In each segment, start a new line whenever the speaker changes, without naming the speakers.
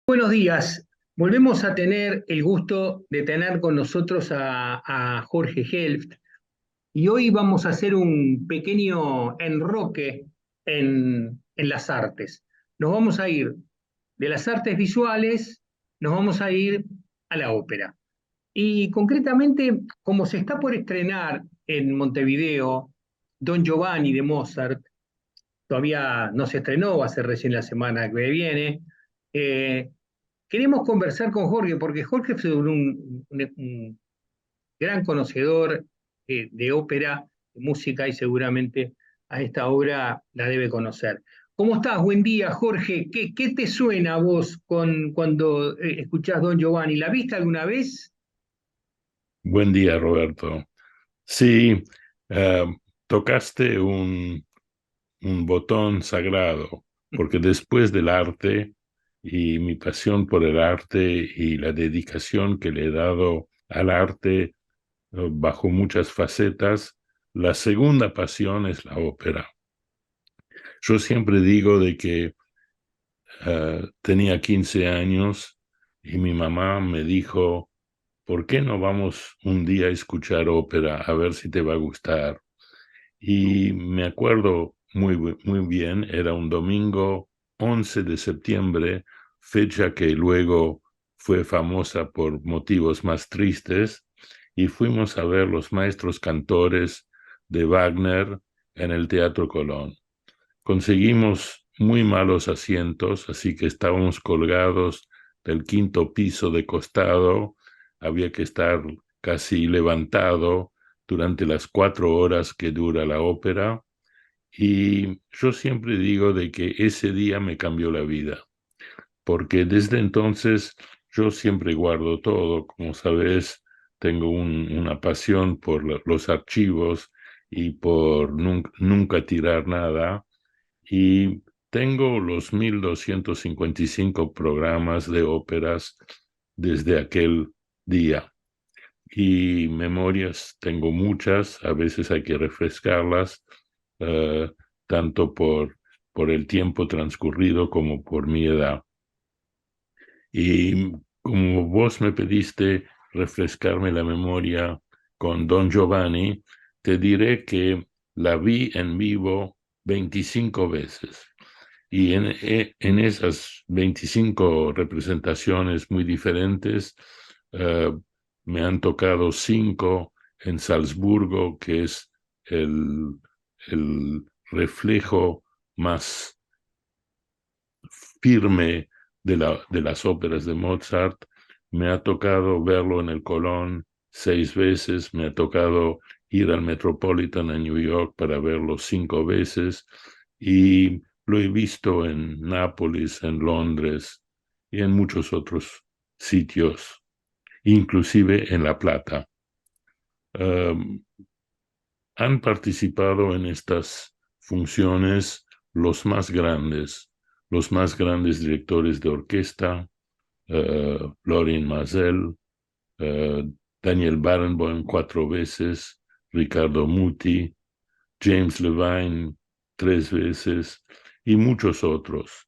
Buenos días. Volvemos a tener el gusto de tener con nosotros a Jorge Helft y hoy vamos a hacer un pequeño enroque en las artes. Nos vamos a ir de las artes visuales, nos vamos a ir a la ópera. Y concretamente, como se está por estrenar en Montevideo Don Giovanni de Mozart, todavía no se estrenó, va a ser recién la semana que viene. eh, Queremos conversar con Jorge, porque Jorge es un gran conocedor de ópera, de música, y seguramente a esta obra la debe conocer. ¿Cómo estás? Buen día, Jorge. ¿Qué te suena a vos cuando escuchás Don Giovanni? ¿La viste alguna vez?
Buen día, Roberto. Sí, eh, tocaste un botón sagrado, porque después del arte y mi pasión por el arte y la dedicación que le he dado al arte bajo muchas facetas, la segunda pasión es la ópera. Yo siempre digo de que tenía 15 años y mi mamá me dijo, ¿por qué no vamos un día a escuchar ópera a ver si te va a gustar? Y me acuerdo muy bien, era un domingo 11 de septiembre, fecha que luego fue famosa por motivos más tristes, y fuimos a ver los maestros cantores de Wagner en el Teatro Colón. Conseguimos muy malos asientos, así que estábamos colgados del quinto piso de costado, había que estar casi levantado durante las 4 horas que dura la ópera, y yo siempre digo de que ese día me cambió la vida, porque desde entonces yo siempre guardo todo, como sabes, tengo una pasión por los archivos y por nunca tirar nada, y tengo los 1255 programas de óperas desde aquel día. Y memorias tengo muchas, a veces hay que refrescarlas, eh, tanto por el tiempo transcurrido como por mi edad. Y como vos me pediste refrescarme la memoria con Don Giovanni, te diré que la vi en vivo 25 veces. Y en esas 25 representaciones muy diferentes, eh, me han tocado 5 en Salzburgo, que es el, el reflejo más firme de las óperas de Mozart. Me ha tocado verlo en el Colón 6 veces, me ha tocado ir al Metropolitan en New York para verlo 5 veces, y lo he visto en Nápoles, en Londres y en muchos otros sitios, inclusive en La Plata. Um, Han participado en estas funciones los más grandes directores de orquesta, Lorin Maazel, eh, Daniel Barenboim 4 veces, Ricardo Muti, James Levine 3 veces y muchos otros.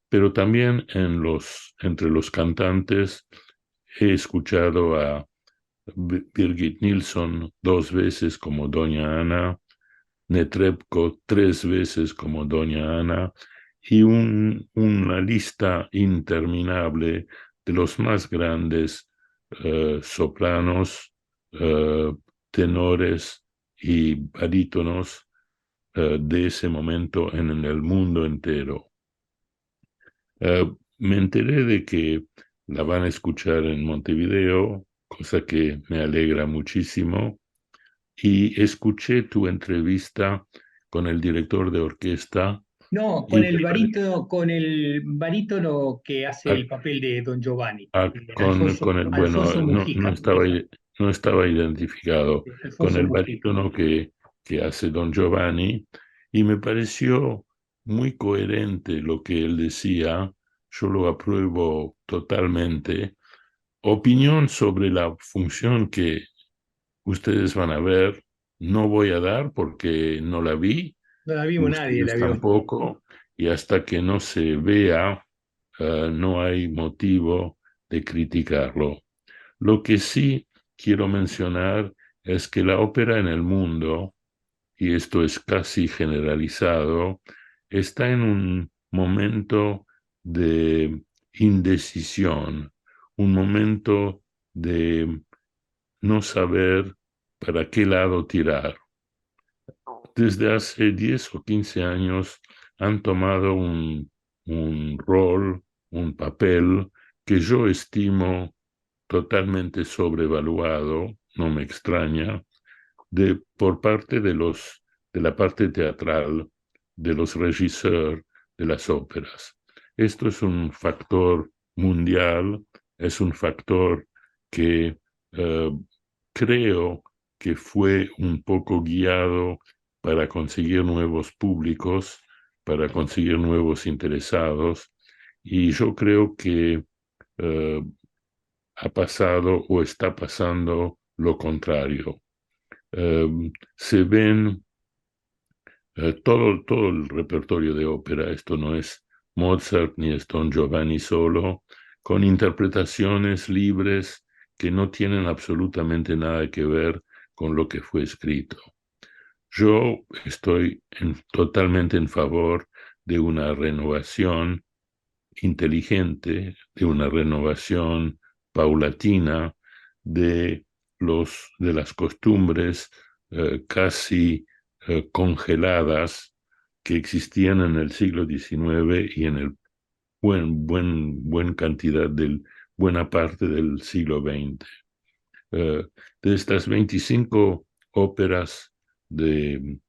Pero también entre los cantantes he escuchado a Birgit Nilsson 2 veces como Doña Ana, Netrebko 3 veces como Doña Ana, y una lista interminable de los más grandes sopranos, eh, tenores y barítonos de ese momento en el mundo entero. Me enteré de que la van a escuchar en Montevideo, cosa que me alegra muchísimo, y escuché tu entrevista con el director de orquesta
No,
y me
con el barítono que hace el papel de Don Giovanni,
con el, bueno,
Alfonso
no
Mujica,
estaba, no estaba identificado, con
Alfonso
el
Mujica.
barítono que hace Don Giovanni, y me pareció muy coherente lo que él decía. Yo lo apruebo totalmente. Opinión sobre la función que ustedes van a ver, no voy a dar porque no la vi,
No la vimos nadie,
ustedes
la vio.
tampoco, y hasta que no se vea, no hay motivo de criticarlo. Lo que sí quiero mencionar es que la ópera en el mundo, y esto es casi generalizado, está en un momento de indecisión, un momento de no saber para qué lado tirar. Desde hace 10 o 15 años han tomado un rol, un papel que yo estimo totalmente sobrevaluado, no me extraña, por parte de la parte teatral, de los regisseurs de las óperas. Esto es un factor mundial, es un factor que eh, creo que fue un poco guiado para conseguir nuevos públicos, para conseguir nuevos interesados, y yo creo que eh, ha pasado o está pasando lo contrario. Se ven todo el repertorio de ópera, esto no es Mozart ni es Don Giovanni solo, con interpretaciones libres que no tienen absolutamente nada que ver con lo que fue escrito. Yo estoy totalmente en favor de una renovación inteligente, de una renovación paulatina de de las costumbres casi congeladas que existían en el siglo XIX y en el buena cantidad buena parte del siglo XX. De estas 25 óperas de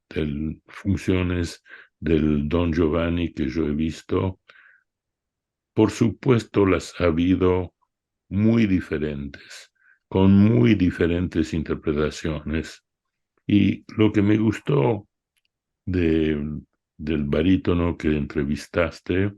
funciones del Don Giovanni que yo he visto, por supuesto las ha habido muy diferentes, con muy diferentes interpretaciones. Y lo que me gustó del barítono que entrevistaste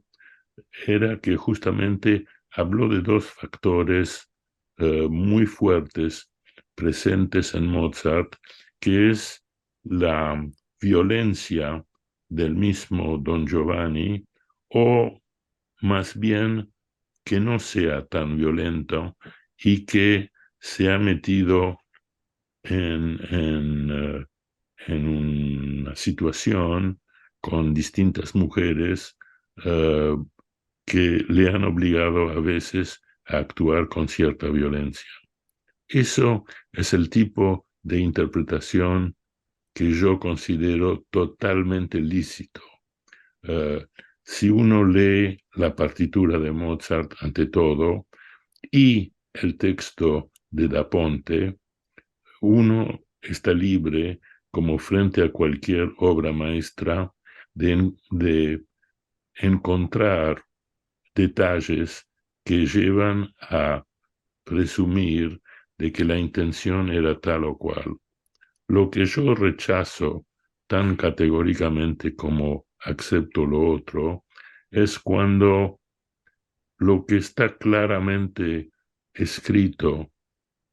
era que justamente habló de dos factores muy fuertes presentes en Mozart, que es la violencia del mismo Don Giovanni, o más bien que no sea tan violento y que se ha metido en, en, eh, en una situación con distintas mujeres que le han obligado a veces a actuar con cierta violencia. Eso es el tipo de interpretación que yo considero totalmente lícito. Eh, si uno lee la partitura de Mozart ante todo y el texto de Da Ponte, uno está libre, como frente a cualquier obra maestra, de encontrar detalles que llevan a presumir de que la intención era tal o cual. Lo que yo rechazo tan categóricamente como acepto lo otro es cuando lo que está claramente escrito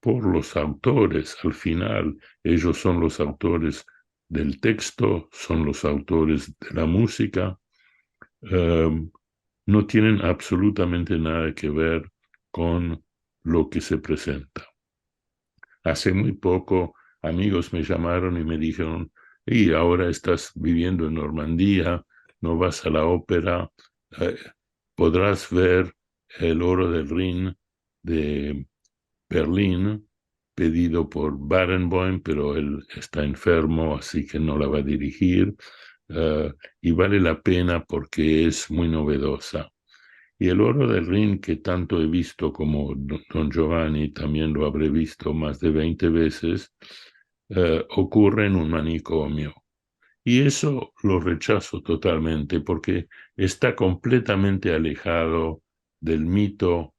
por los autores, al final ellos son los autores del texto, son los autores de la música, eh, no tienen absolutamente nada que ver con lo que se presenta. Hace muy poco amigos me llamaron y me dijeron, y ahora estás viviendo en Normandía, no vas a la ópera, eh, podrás ver el Oro del Rin de Berlín, pedido por Barenboim, pero él está enfermo, así que no la va a dirigir, y vale la pena porque es muy novedosa. Y el Oro del Rin, que tanto he visto como Don Giovanni, también lo habré visto más de 20 veces, ocurre en un manicomio. Y eso lo rechazo totalmente porque está completamente alejado del mito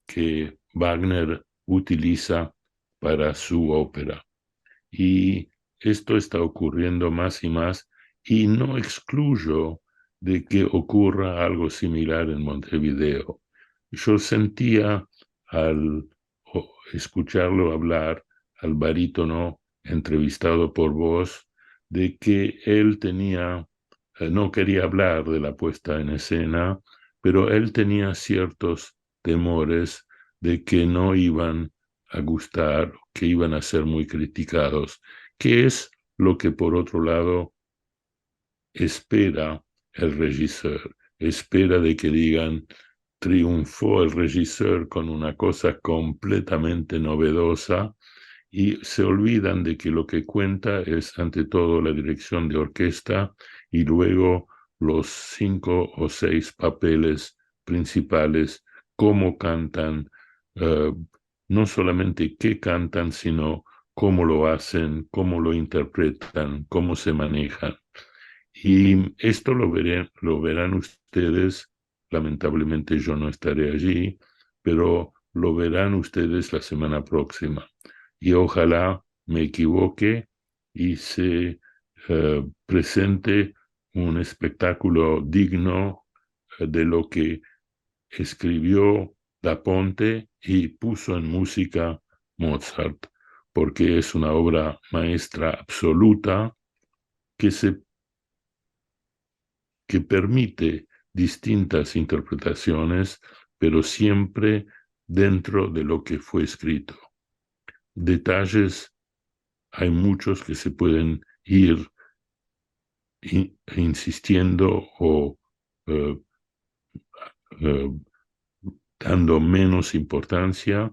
que Wagner utiliza para su ópera. Y esto está ocurriendo más y más, y no excluyo de que ocurra algo similar en Montevideo. Yo sentía al escucharlo hablar, al barítono entrevistado por vos, de que él no quería hablar de la puesta en escena, pero él tenía ciertos temores de que no iban a gustar, que iban a ser muy criticados, que es lo que por otro lado espera el regisseur, espera de que digan, triunfó el regisseur con una cosa completamente novedosa y se olvidan de que lo que cuenta es ante todo la dirección de orquesta y luego los 5 o 6 papeles principales, cómo cantan, eh, no solamente qué cantan, sino cómo lo hacen, cómo lo interpretan, cómo se manejan. Y esto lo verán ustedes, lamentablemente yo no estaré allí, pero lo verán ustedes la semana próxima. Y ojalá me equivoque y se presente un espectáculo digno de lo que escribió Da Ponte y puso en música Mozart, porque es una obra maestra absoluta que se que permite distintas interpretaciones, pero siempre dentro de lo que fue escrito. Detalles hay muchos que se pueden ir insistiendo o eh, eh, dando menos importancia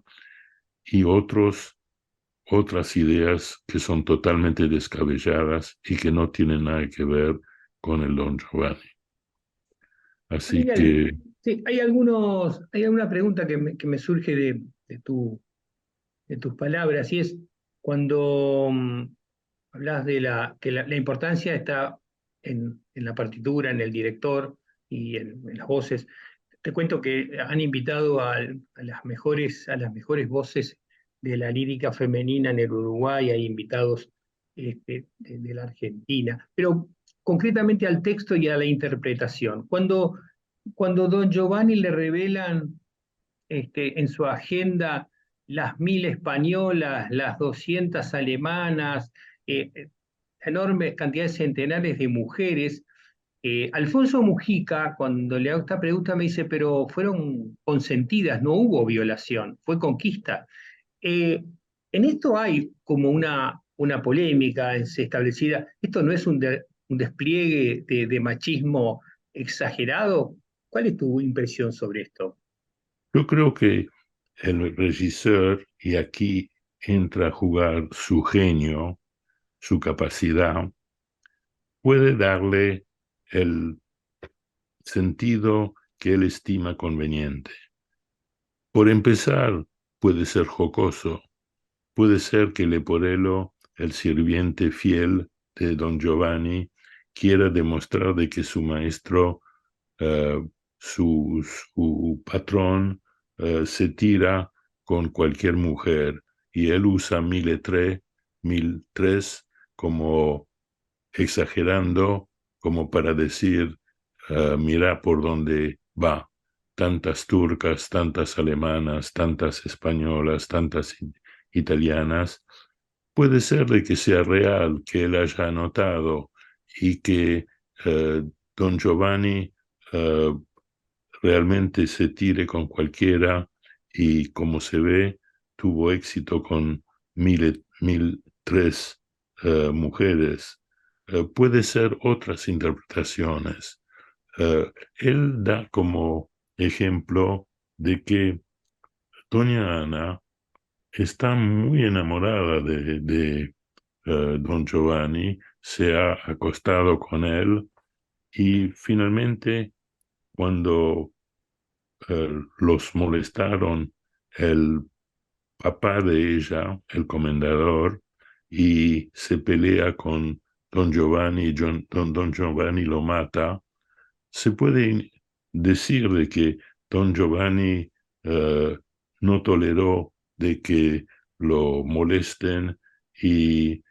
y otras ideas que son totalmente descabelladas y que no tienen nada que ver con el Don Giovanni. Así que
Sí, hay alguna pregunta que me surge de tus palabras, y es cuando hablas de que la importancia está en la partitura, en el director y en las voces. Te cuento que han invitado a las mejores voces de la lírica femenina en el Uruguay, hay invitados de la Argentina, pero concretamente al texto y a la interpretación. Cuando Don Giovanni le revelan en su agenda las 1000 españolas, las 200 alemanas, enormes cantidades centenares de mujeres. Alfonso Mujica, cuando le hago esta pregunta, me dice, pero fueron consentidas, no hubo violación, fue conquista. Eh, en esto hay como una polémica establecida. ¿Esto no es un despliegue de machismo exagerado? ¿Cuál es tu impresión sobre esto?
yo creo que el regisseur, y aquí entra a jugar su genio, su capacidad, puede darle el sentido que él estima conveniente. Por empezar, puede ser jocoso, puede ser que Leporello, el sirviente fiel de Don Giovanni, quiera demostrar de que su maestro, eh, su patrón, se tira con cualquier mujer y él usa 1003 como exagerando, como para decir, mira por dónde va. Tantas turcas, tantas alemanas, tantas españolas, tantas italianas. Puede ser de que sea real, que él haya notado y que don Giovanni eh, realmente se tire con cualquiera y como se ve, tuvo éxito con 1003 mujeres. Puede ser otras interpretaciones. Él da como ejemplo de que doña Ana está muy enamorada de don Giovanni, se ha acostado con él y finalmente cuando los molestaron el papá de ella, el comendador, y se pelea con don Giovanni, y don Giovanni lo mata, se puede decir de que don Giovanni eh, no toleró de que lo molesten y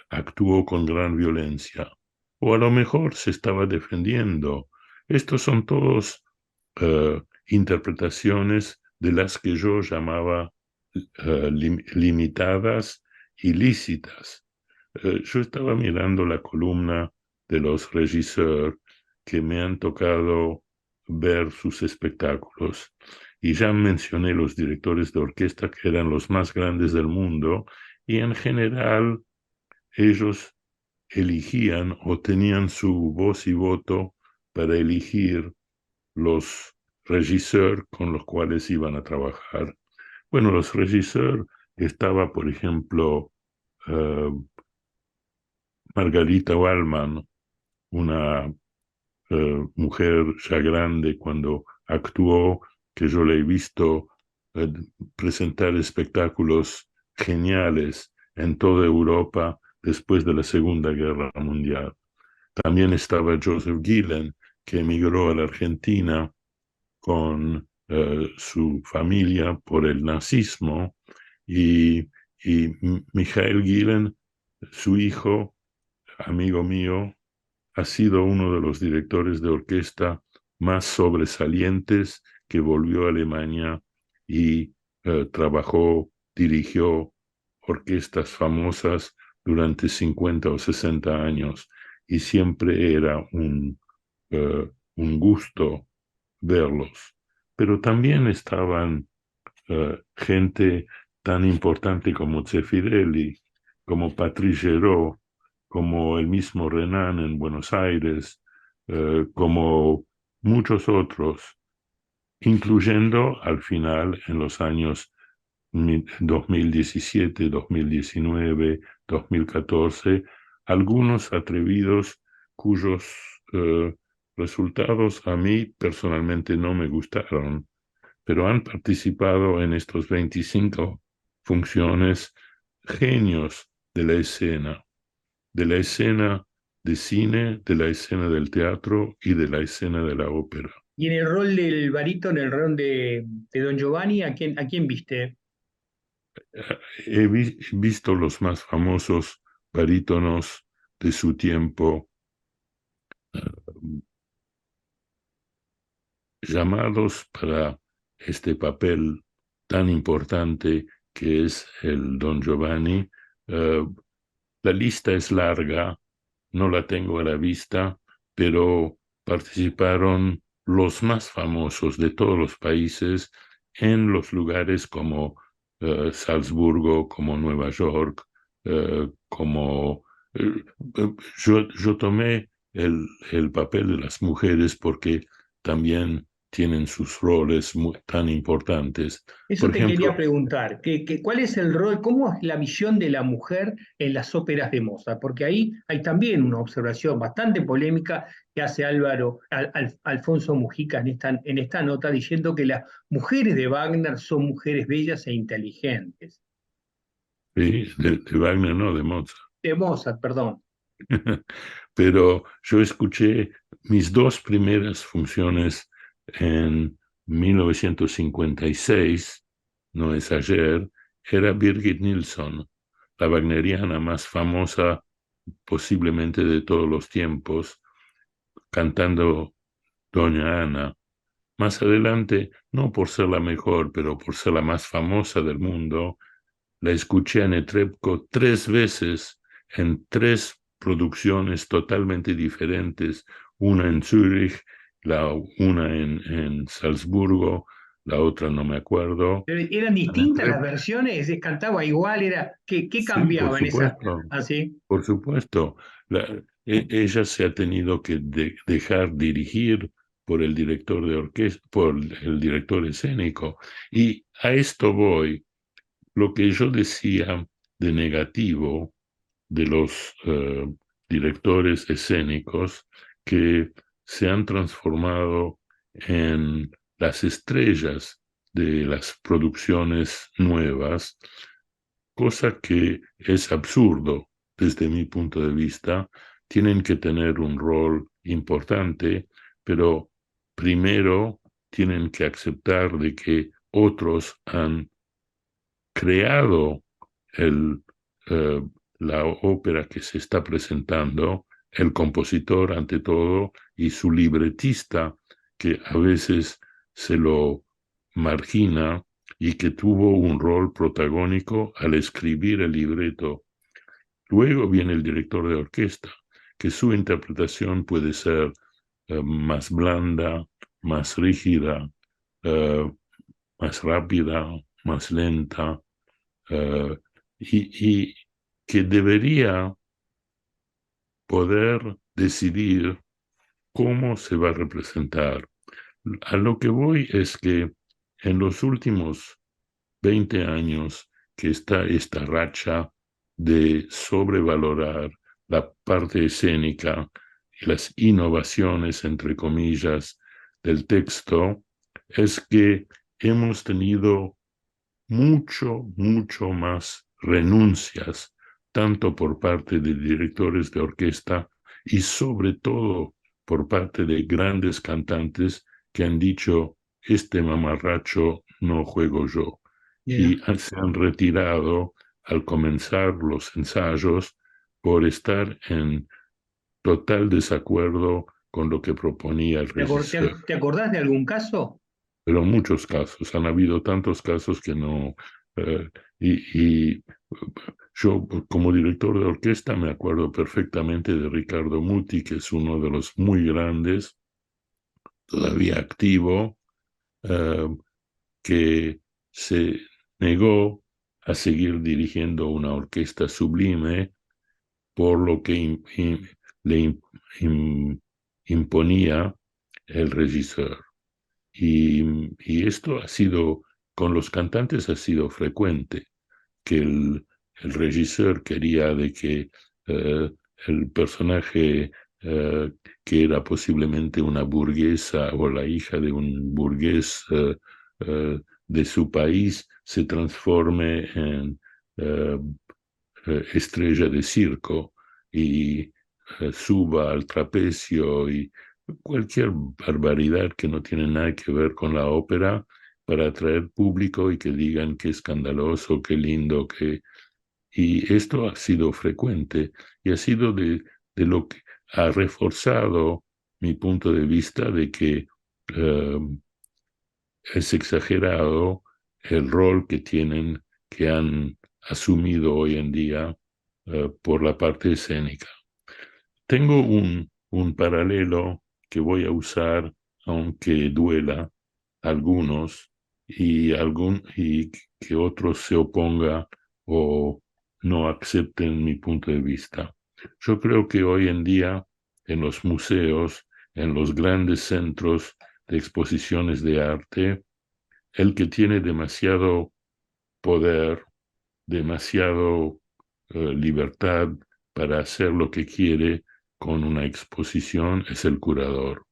actuó con gran violencia. O a lo mejor se estaba defendiendo. Estos son todos interpretaciones de las que yo llamaba limitadas y lícitas. Yo estaba mirando la columna de los regisseurs que me han tocado ver sus espectáculos. Y ya mencioné los directores de orquesta que eran los más grandes del mundo y en general ellos elegían o tenían su voz y voto para elegir los regisseurs con los cuales iban a trabajar. Bueno, los regisseurs estaba, por ejemplo, eh, Margarita Wallman, una mujer ya grande cuando actuó, que yo le he visto eh, presentar espectáculos geniales en toda Europa después de la Segunda Guerra Mundial. También estaba Joseph Gillen, que emigró a la Argentina con su familia por el nazismo, y, y Michael Gillen, su hijo, amigo mío, ha sido uno de los directores de orquesta más sobresalientes que volvió a Alemania y dirigió orquestas famosas durante 50 o 60 años y siempre era un gusto verlos. Pero también estaban gente tan importante como Zeffirelli, como Patrice Géraud, como el mismo Renan en Buenos Aires, como muchos otros, incluyendo al final en los años 2017, 2019, 2014, algunos atrevidos cuyos eh, resultados a mí personalmente no me gustaron, pero han participado en estos 25 funciones genios de la escena de cine, de la escena del teatro y de la escena de la ópera.
Y en el rol del barítono, en el rol de Don Giovanni, a quién viste?
Visto los más famosos barítonos de su tiempo, llamados para este papel tan importante que es el Don Giovanni. Eh, la lista es larga, no la tengo a la vista, pero participaron los más famosos de todos los países en los lugares como Salzburgo, como Nueva York, como... eh, yo tomé el papel de las mujeres porque también tienen sus roles tan importantes.
Eso
Por
te quería
ejemplo,
preguntar, ¿cuál es el rol, cómo es la visión de la mujer en las óperas de Mozart? Porque ahí hay también una observación bastante polémica que hace Alfonso Mujica en esta nota, diciendo que las mujeres de Wagner son mujeres bellas e inteligentes.
sí, de Wagner, no, de Mozart.
De Mozart, perdón.
Pero yo escuché mis dos primeras funciones en 1956, no es ayer, era Birgit Nilsson, la wagneriana más famosa posiblemente de todos los tiempos, cantando Doña Ana. Más adelante, no por ser la mejor, pero por ser la más famosa del mundo, la escuché a Netrebko 3 veces en 3 producciones totalmente diferentes, una en Zúrich, una en Salzburgo, la otra no me acuerdo.
¿Eran distintas las versiones? ¿Cantaba igual? ¿Qué
Sí, por
cambiaba en esa?
supuesto,
¿Así?
por supuesto. Ella se ha tenido que dejar dirigir por el director de orquesta, por el director escénico. Y a esto voy. Lo que yo decía de negativo de los directores escénicos que se han transformado en las estrellas de las producciones nuevas, cosa que es absurdo desde mi punto de vista. Tienen que tener un rol importante, pero primero tienen que aceptar de que otros han creado el, eh, la ópera que se está presentando, el compositor ante todo y su libretista, que a veces se lo margina y que tuvo un rol protagónico al escribir el libreto. Luego viene el director de orquesta, que su interpretación puede ser más blanda, más rígida, eh, más rápida, más lenta, eh, y que debería poder decidir cómo se va a representar. A lo que voy es que en los últimos 20 años que está esta racha de sobrevalorar la parte escénica y las innovaciones, entre comillas, del texto, es que hemos tenido mucho más renuncias, tanto por parte de directores de orquesta y sobre todo por parte de grandes cantantes que han dicho, este mamarracho no juego yo. Y
Mira.
se han retirado al comenzar los ensayos por estar en total desacuerdo con lo que proponía el registro.
¿Te acordás de algún caso?
Pero muchos casos, han habido tantos casos que no. eh, y yo, como director de orquesta, me acuerdo perfectamente de Ricardo Muti, que es uno de los muy grandes, todavía activo, eh, que se negó a seguir dirigiendo una orquesta sublime por lo que le im- imponía el regisseur. Y esto ha sido, con los cantantes ha sido frecuente, que el regisseur quería de que el personaje que era posiblemente una burguesa o la hija de un burgués de su país se transforme en eh, estrella de circo y suba al trapecio y cualquier barbaridad que no tiene nada que ver con la ópera para atraer público y que digan qué escandaloso, qué lindo, que... Y esto ha sido frecuente y ha sido de lo que ha reforzado mi punto de vista de que eh, es exagerado el rol que tienen, que han asumido hoy en día por la parte escénica. Tengo un paralelo que voy a usar, aunque duela a algunos y que otros se oponga o no acepten mi punto de vista. Yo creo que hoy en día en los museos, en los grandes centros de exposiciones de arte, el que tiene demasiado poder, demasiado libertad para hacer lo que quiere con una exposición es el curador.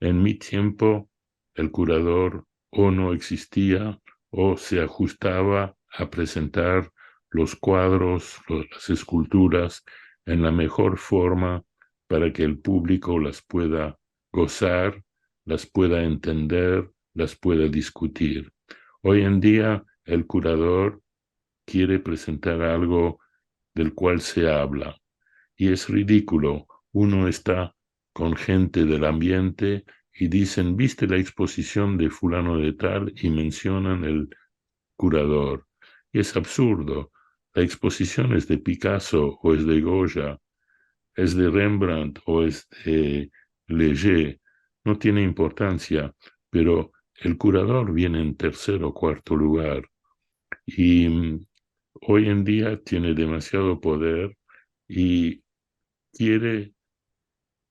En mi tiempo, el curador o no existía o se ajustaba a presentar los cuadros, las esculturas en la mejor forma para que el público las pueda gozar, las pueda entender, las pueda discutir. Hoy en día, el curador quiere presentar algo del cual se habla. Y es ridículo. Uno está con gente del ambiente y dicen, ¿viste la exposición de fulano de tal? Y mencionan el curador. Y es absurdo. La exposición es de Picasso o es de Goya, es de Rembrandt o es de Leger. No tiene importancia, pero el curador viene en tercer o cuarto lugar. Y hoy en día tiene demasiado poder y quiere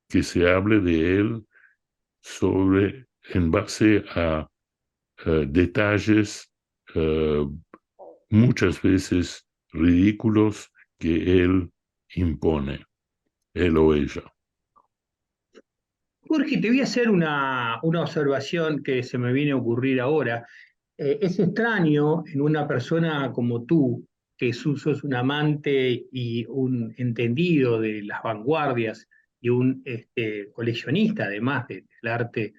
que se hable de él sobre, en base a detalles eh, muchas veces ridículos que él impone, él o ella.
Jorge, te voy a hacer una observación que se me viene a ocurrir ahora. Es extraño en una persona como tú, que sos un amante y un entendido de las vanguardias y un coleccionista además del arte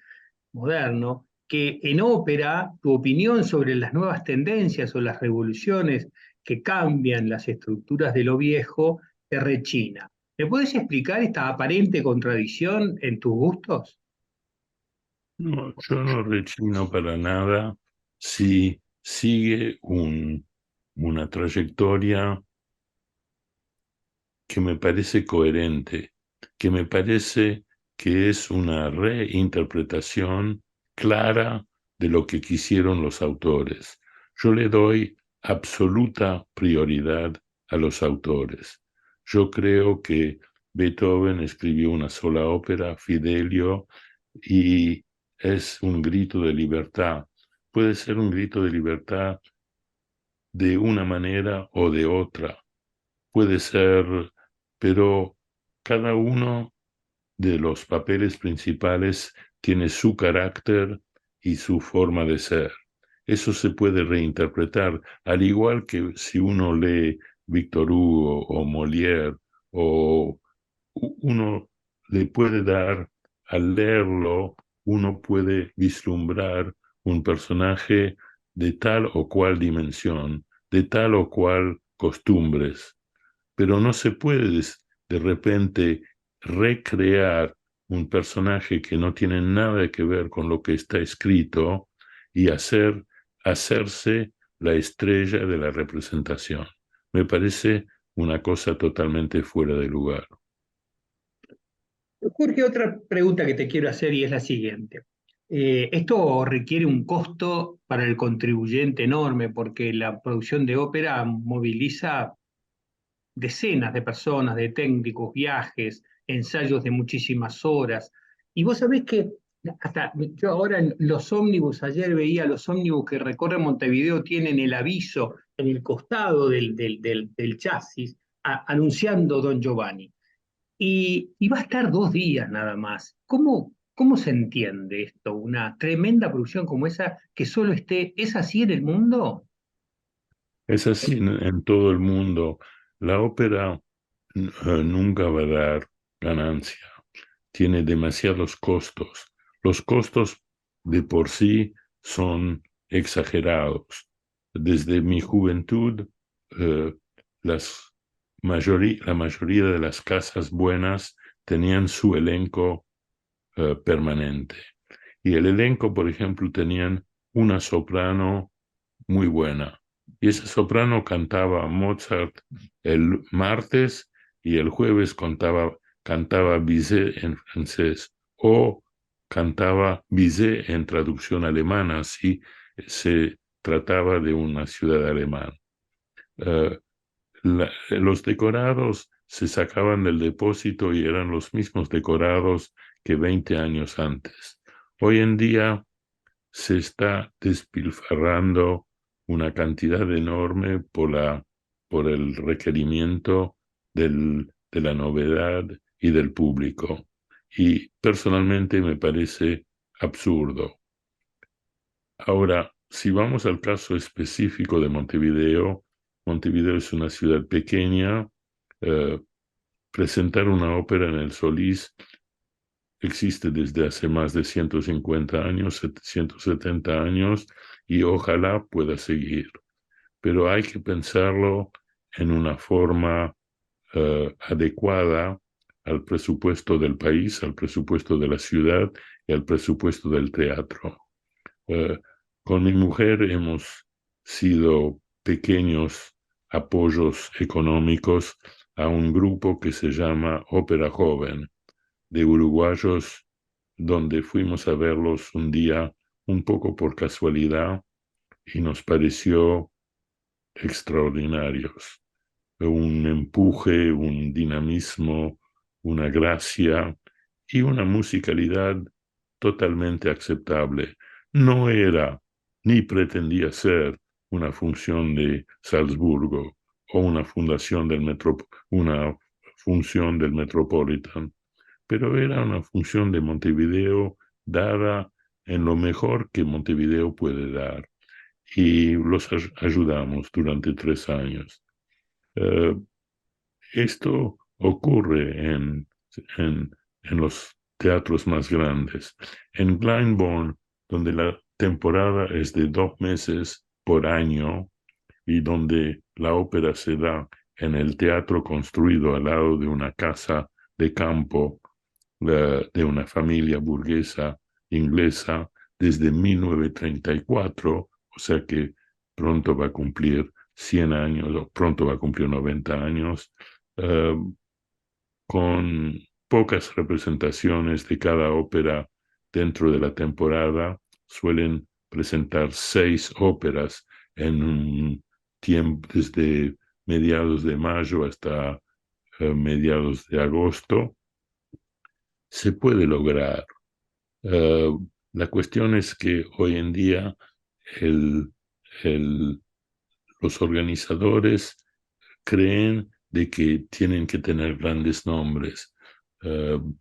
moderno, que en ópera tu opinión sobre las nuevas tendencias o las revoluciones que cambian las estructuras de lo viejo te rechina. ¿Me puedes explicar esta aparente contradicción en tus gustos?
No, yo no rechino para nada si sigue una trayectoria que me parece coherente, que me parece que es una reinterpretación clara de lo que quisieron los autores. Yo le doy absoluta prioridad a los autores. Yo creo que Beethoven escribió una sola ópera, Fidelio, y es un grito de libertad. Puede ser un grito de libertad de una manera o de otra. Puede ser, pero cada uno de los papeles principales tiene su carácter y su forma de ser. Eso se puede reinterpretar, al igual que si uno lee Victor Hugo o Molière, o uno le puede dar, al leerlo, uno puede vislumbrar un personaje de tal o cual dimensión, de tal o cual costumbres, pero no se puede de repente recrear un personaje que no tiene nada que ver con lo que está escrito y hacerse la estrella de la representación. Me parece una cosa totalmente fuera de lugar.
Jorge, otra pregunta que te quiero hacer y es la siguiente. Esto requiere un costo para el contribuyente enorme porque la producción de ópera moviliza decenas de personas, de técnicos, viajes, ensayos de muchísimas horas. Y vos sabés que hasta yo ahora en los ómnibus, ayer veía los ómnibus que recorren Montevideo, tienen el aviso en el costado del chasis anunciando Don Giovanni. Y va a estar 2 días nada más. ¿Cómo se entiende esto? Una tremenda producción como esa que solo esté, ¿es así en el mundo?
Es así en todo el mundo. La ópera nunca va a dar ganancia. Tiene demasiados costos. Los costos de por sí son exagerados. Desde mi juventud, eh, la mayoría de las casas buenas tenían su elenco permanente. Y el elenco, por ejemplo, tenían una soprano muy buena. Y esa soprano cantaba Mozart el martes y el jueves cantaba Bizet en francés o cantaba Bizet en traducción alemana si se trataba de una ciudad alemana. Eh, los decorados se sacaban del depósito y eran los mismos decorados que 20 años antes. Hoy en día se está despilfarrando una cantidad enorme por el requerimiento de la novedad y del público. Y personalmente me parece absurdo. Ahora, si vamos al caso específico de Montevideo, Montevideo es una ciudad pequeña. eh, Presentar una ópera en el Solís existe desde hace más de 150 años, 170 años, y ojalá pueda seguir. Pero hay que pensarlo en una forma adecuada al presupuesto del país, al presupuesto de la ciudad y al presupuesto del teatro. Eh, con mi mujer hemos sido pequeños apoyos económicos a un grupo que se llama Ópera Joven, de uruguayos, donde fuimos a verlos un día un poco por casualidad y nos pareció extraordinarios. Un empuje, un dinamismo, una gracia y una musicalidad totalmente aceptable. No era ni pretendía ser una función de Salzburgo o una función del Metropolitan, pero era una función de Montevideo dada en lo mejor que Montevideo puede dar. Y los ayudamos durante 3 años. Eh, Esto ocurre en los teatros más grandes. En Glyndebourne, donde la temporada es de 2 meses por año y donde la ópera se da en el teatro construido al lado de una casa de campo de una familia burguesa inglesa desde 1934, o sea que pronto va a cumplir 100 años, o pronto va a cumplir 90 años, eh, con pocas representaciones de cada ópera dentro de la temporada suelen presentar 6 óperas en un tiempo desde mediados de mayo hasta mediados de agosto. Se puede lograr. Eh, la cuestión es que hoy en día el, el, los organizadores creen de que tienen que tener grandes nombres. Uh,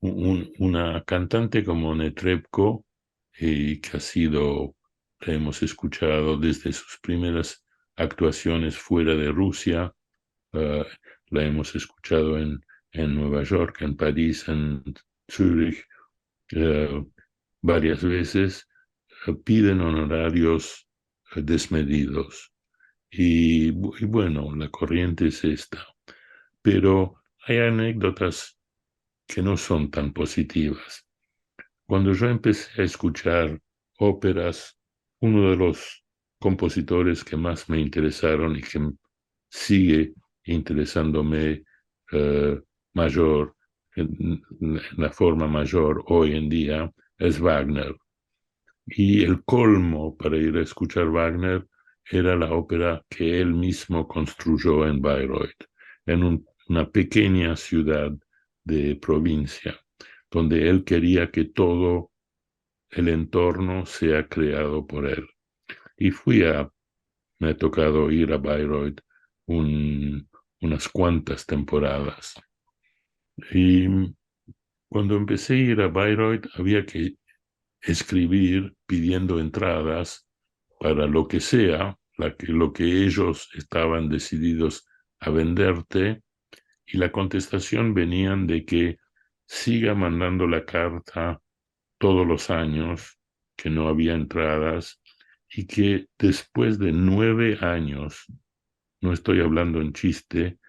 una cantante como Netrebko, que ha sido, la hemos escuchado desde sus primeras actuaciones fuera de Rusia, uh, la hemos escuchado en Nueva York, en París, en Zúrich, varias veces, piden honorarios desmedidos. Y bueno, la corriente es esta. Pero hay anécdotas que no son tan positivas. Cuando yo empecé a escuchar óperas, uno de los compositores que más me interesaron y que sigue interesándome mayor, en la forma mayor hoy en día, es Wagner. Y el colmo para ir a escuchar Wagner era la ópera que él mismo construyó en Bayreuth, en una pequeña ciudad de provincia, donde él quería que todo el entorno sea creado por él. Y me ha tocado ir a Bayreuth unas cuantas temporadas. Y cuando empecé a ir a Bayreuth había que escribir pidiendo entradas para lo que sea, lo que ellos estaban decididos a venderte, y la contestación venían de que siga mandando la carta todos los años, que no había entradas, y que después de 9 años, no estoy hablando en chiste,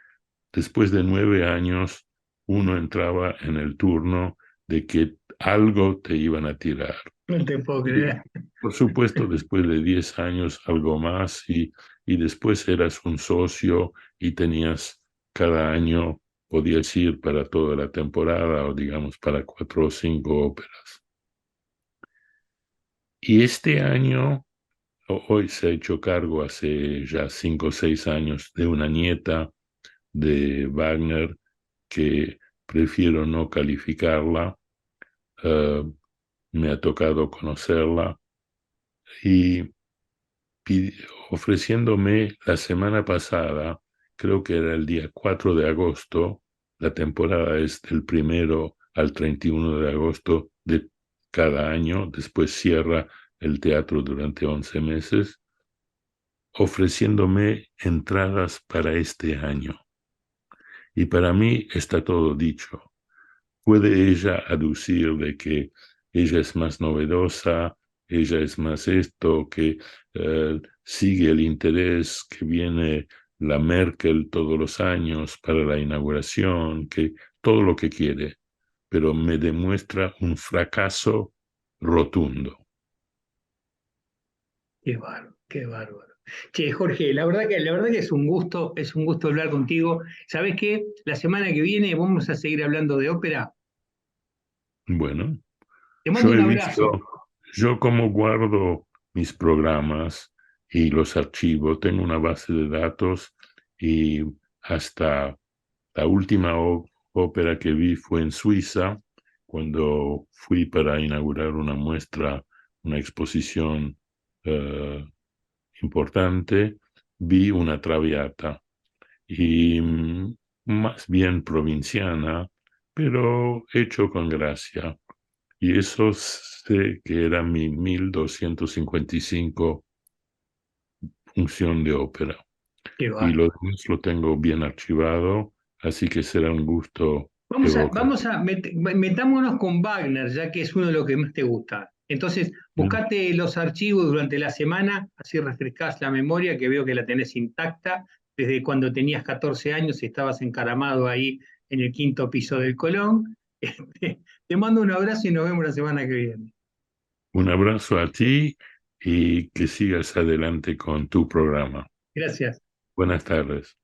después de 9 años uno entraba en el turno de que algo te iban a tirar.
No te puedo
Y,
creer.
por supuesto, después de 10 años, algo más, y después eras un socio y tenías cada año, podías ir para toda la temporada o digamos para 4 o 5 óperas. Y este año, hoy se ha hecho cargo hace ya 5 o 6 años de una nieta de Wagner que prefiero no calificarla. eh, Me ha tocado conocerla y ofreciéndome la semana pasada, creo que era el día 4 de agosto, la temporada es del 1 al 31 de agosto de cada año, después cierra el teatro durante 11 meses, ofreciéndome entradas para este año. Y para mí está todo dicho. Puede ella aducir de que ella es más novedosa, ella es más esto, que sigue el interés, que viene la Merkel todos los años para la inauguración, que todo lo que quiere, pero me demuestra un fracaso rotundo.
Qué bárbaro, qué bárbaro. Che, Jorge, la verdad que es un gusto hablar contigo. ¿Sabés qué? La semana que viene vamos a seguir hablando de ópera.
Bueno,
Te mando
yo
un
he
abrazo.
visto, yo como guardo mis programas y los archivos, tengo una base de datos y hasta la última ópera que vi fue en Suiza, cuando fui para inaugurar una muestra, una exposición eh, importante, vi una Traviata y más bien provinciana, pero hecho con gracia. Y eso sé que era mi 1255 función de ópera.
Qué
Y
bárbaro.
lo demás lo tengo bien archivado, así que será un gusto evocar.
Metámonos con Wagner, ya que es uno de los que más te gusta. Entonces, buscate los archivos durante la semana, así refrescás la memoria, que veo que la tenés intacta, desde cuando tenías 14 años y estabas encaramado ahí en el quinto piso del Colón. Te mando un abrazo y nos vemos la semana que viene.
Un abrazo a ti y que sigas adelante con tu programa.
Gracias.
Buenas tardes.